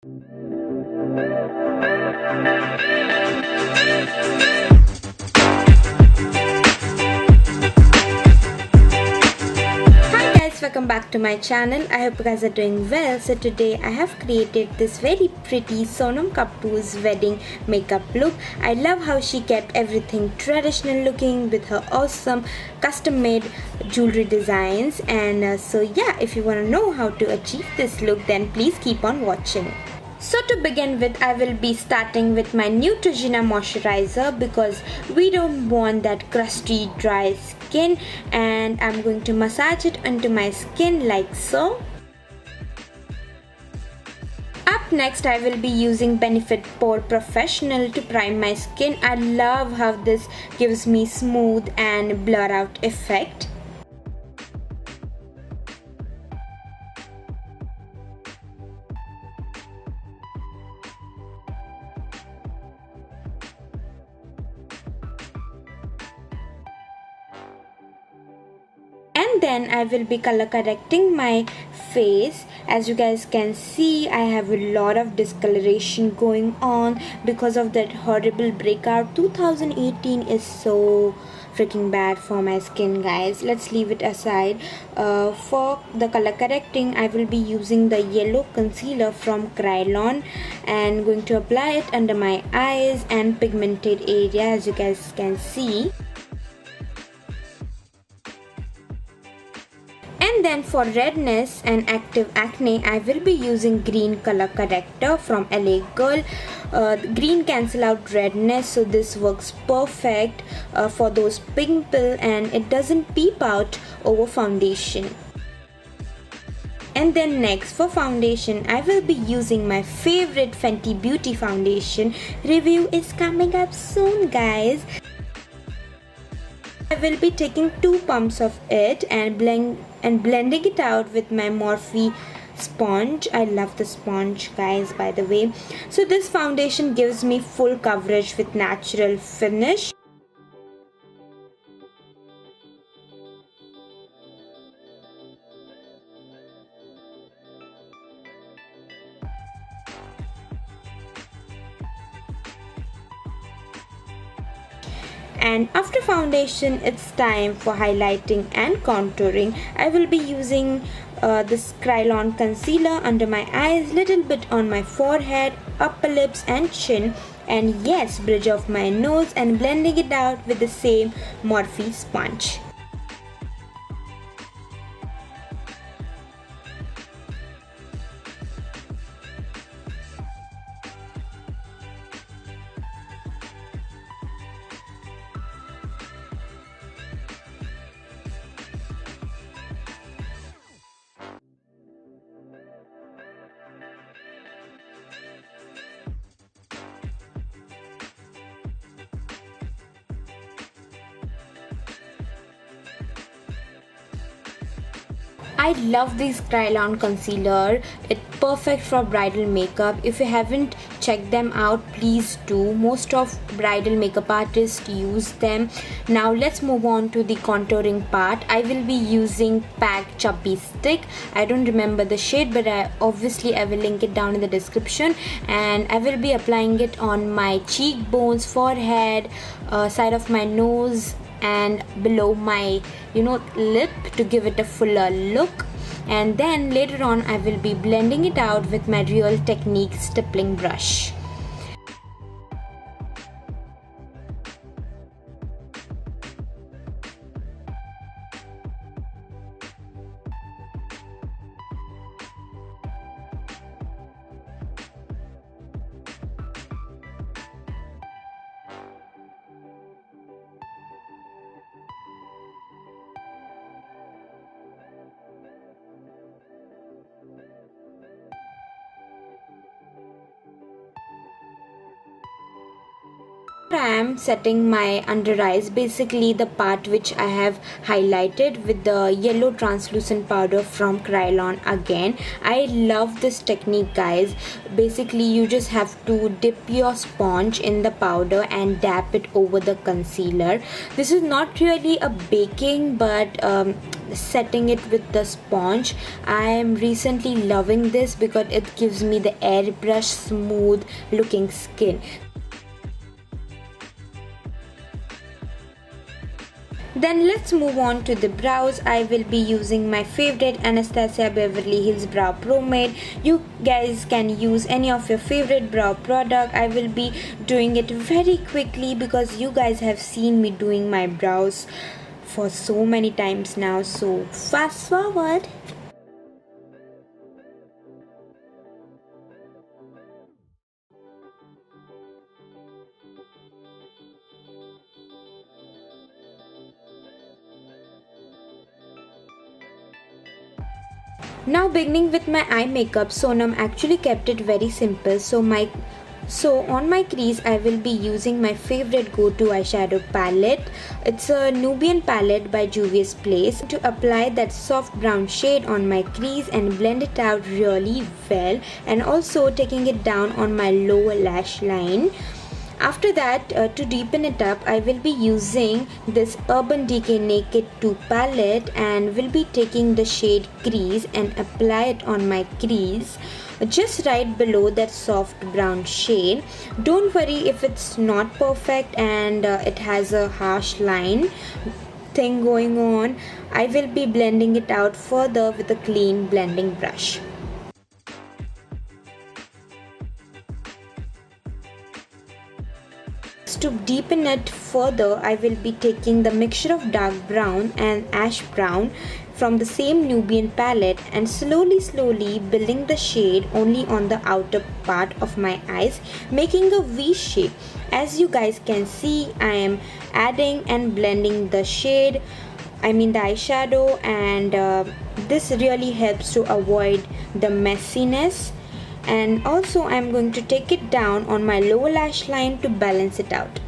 Welcome back to my channel. I hope you guys are doing well. So today I have created this very pretty Sonam Kapoor's wedding makeup look. I love how she kept everything traditional looking with her awesome custom made jewelry designs, and so yeah, if you want to know how to achieve this look, then please keep on watching. So to begin with, I will be starting with my Neutrogena moisturizer because we don't want that crusty dry skin, and I'm going to massage it onto my skin like so. Up next, I will be using Benefit Pore Professional to prime my skin. I love how this gives me smooth and blur out effect. And then I will be color correcting my face. As you guys can see, I have a lot of discoloration going on because of that horrible breakout. 2018 is so freaking bad for my skin, guys. Let's leave it aside. For the color correcting, I will be using the yellow concealer from Krylone and going to apply it under my eyes and pigmented area, as you guys can see. And then for redness and active acne, I will be using green color corrector from LA Girl. Green cancel out redness, so this works perfect for those pimple, and it doesn't peep out over foundation. And then next for foundation, I will be using my favorite Fenty Beauty foundation. Review is coming up soon, guys. I will be taking 2 pumps of it and blending it out with my Morphe sponge. I love the sponge, guys, by the way. So this foundation gives me full coverage with natural finish. And after foundation, it's time for highlighting and contouring. I will be using this Krylone concealer under my eyes, little bit on my forehead, upper lips and chin, and yes, bridge of my nose, and blending it out with the same Morphe sponge. I love this Krylone concealer. It's perfect for bridal makeup. If you haven't checked them out, please do. Most of bridal makeup artists use them. Now let's move on to the contouring part. I will be using PAC Chubby Stick. I don't remember the shade, but I will link it down in the description. And I will be applying it on my cheekbones, forehead, side of my nose, and below my lip to give it a fuller look. And then later on I will be blending it out with my Real Technique stippling brush. I am setting my under eyes, basically the part which I have highlighted with the yellow translucent powder from Krylone again. I love this technique, guys. Basically you just have to dip your sponge in the powder and dab it over the concealer. This is not really a baking, but setting it with the sponge. I am recently loving this because it gives me the airbrush smooth looking skin. Then let's move on to the brows. I will be using my favorite Anastasia Beverly Hills Brow Promade. You guys can use any of your favorite brow product. I will be doing it very quickly because you guys have seen me doing my brows for so many times now. So fast forward. Now beginning with my eye makeup, Sonam actually kept it very simple. So on my crease I will be using my favorite go-to eyeshadow palette. It's a Nubian palette by Juvias Place. To apply that soft brown shade on my crease and blend it out really well, and also taking it down on my lower lash line. After that, to deepen it up, I will be using this Urban Decay Naked 2 palette and will be taking the shade Crease and apply it on my crease just right below that soft brown shade. Don't worry if it's not perfect and it has a harsh line thing going on. I will be blending it out further with a clean blending brush. To deepen it further, I will be taking the mixture of dark brown and ash brown from the same Nubian palette and slowly building the shade only on the outer part of my eyes, making a V shape. As you guys can see, I am adding and blending the shade, the eyeshadow, and this really helps to avoid the messiness. And also I'm going to take it down on my lower lash line to balance it out.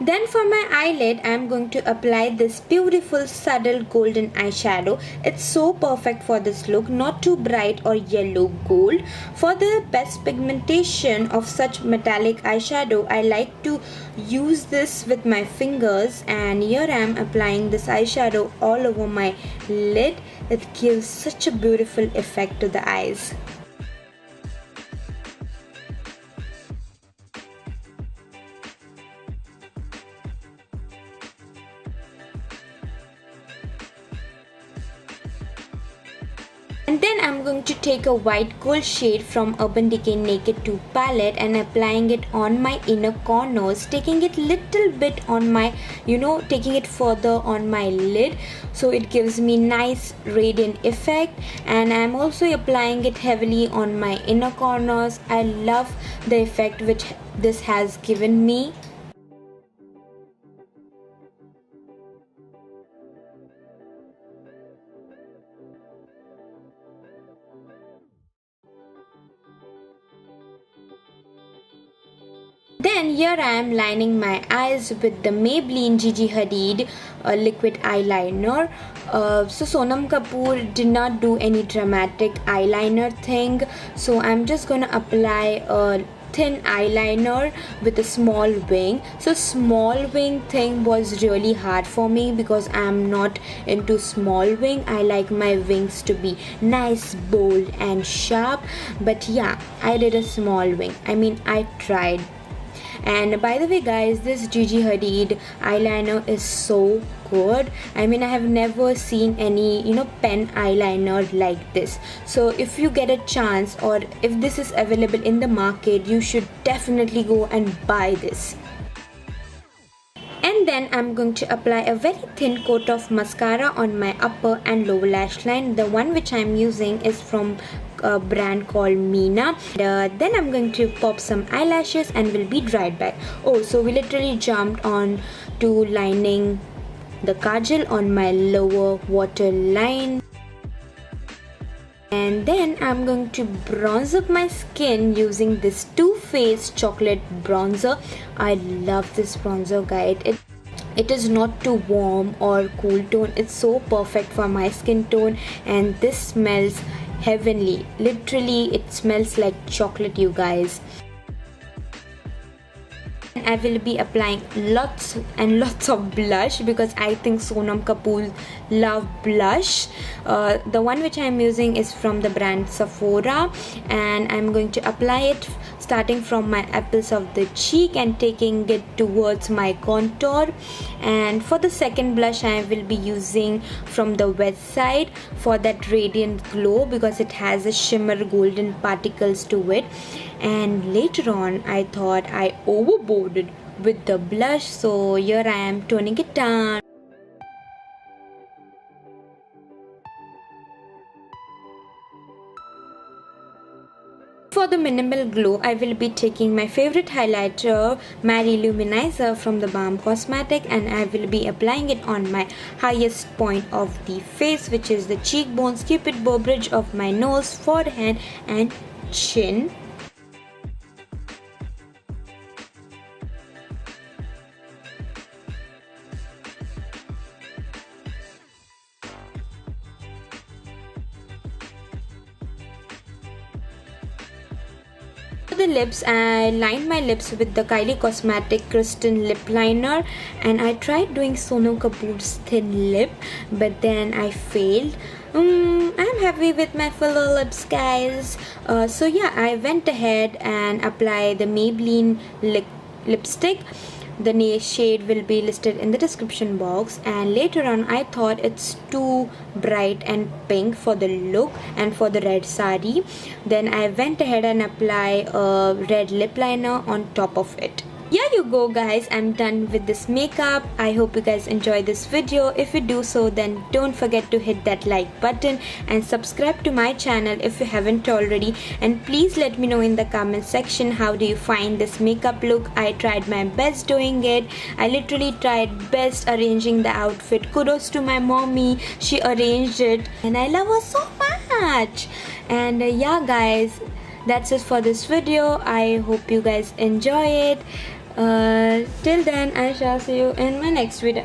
Then for my eyelid, I am going to apply this beautiful subtle golden eyeshadow. It's so perfect for this look, not too bright or yellow gold. For the best pigmentation of such metallic eyeshadow, I like to use this with my fingers, and here I am applying this eyeshadow all over my lid. It gives such a beautiful effect to the eyes. And then I'm going to take a white gold shade from Urban Decay Naked 2 palette and applying it on my inner corners, taking it little bit on my, taking it further on my lid, so it gives me nice radiant effect. And I'm also applying it heavily on my inner corners. I love the effect which this has given me. Then here I am lining my eyes with the Maybelline Gigi Hadid liquid eyeliner. So Sonam Kapoor did not do any dramatic eyeliner thing. So I'm just gonna apply a thin eyeliner with a small wing. So small wing thing was really hard for me because I am not into small wing. I like my wings to be nice, bold and sharp. But yeah, I did a small wing. I tried. And by the way guys, this Gigi Hadid eyeliner is so good. I have never seen any pen eyeliner like this. So if you get a chance, or if this is available in the market, you should definitely go and buy this. And then I'm going to apply a very thin coat of mascara on my upper and lower lash line. The one which I'm using is from a brand called Mina. Then I'm going to pop some eyelashes and will be dried back. Oh, so we literally jumped on to lining the kajal on my lower waterline. And then I'm going to bronze up my skin using this Too Faced chocolate bronzer. I love this bronzer, guys. It is not too warm or cool tone. It's so perfect for my skin tone, and this smells heavenly. Literally, it smells like chocolate, you guys. I will be applying lots and lots of blush because I think Sonam Kapoor love blush. The one which I am using is from the brand Sephora, and I'm going to apply it starting from my apples of the cheek and taking it towards my contour. And for the second blush, I will be using from the wet side for that radiant glow because it has a shimmer golden particles to it. And later on, I thought I overboarded with the blush, so here I am toning it down. For the minimal glow, I will be taking my favorite highlighter, Manizer from the Balm Cosmetic, and I will be applying it on my highest point of the face, which is the cheekbones, cupid bow, bridge of my nose, forehead and chin. For the lips, I lined my lips with the Kylie Cosmetic Kristen lip liner, and I tried doing Sonam Kapoor's thin lip, but then I failed. I'm happy with my fuller lips, guys. So yeah, I went ahead and applied the Maybelline lipstick. The shade will be listed in the description box, and later on I thought it's too bright and pink for the look and for the red sari. Then I went ahead and applied a red lip liner on top of it. Here you go, guys. I'm done with this makeup. I hope you guys enjoyed this video. If you do so, then don't forget to hit that like button and subscribe to my channel if you haven't already. And please let me know in the comment section how do you find this makeup look. I tried my best doing it. I literally tried best arranging the outfit. Kudos to my mommy. She arranged it and I love her so much. And yeah, guys, that's it for this video. I hope you guys enjoy it. Till then, I shall see you in my next video.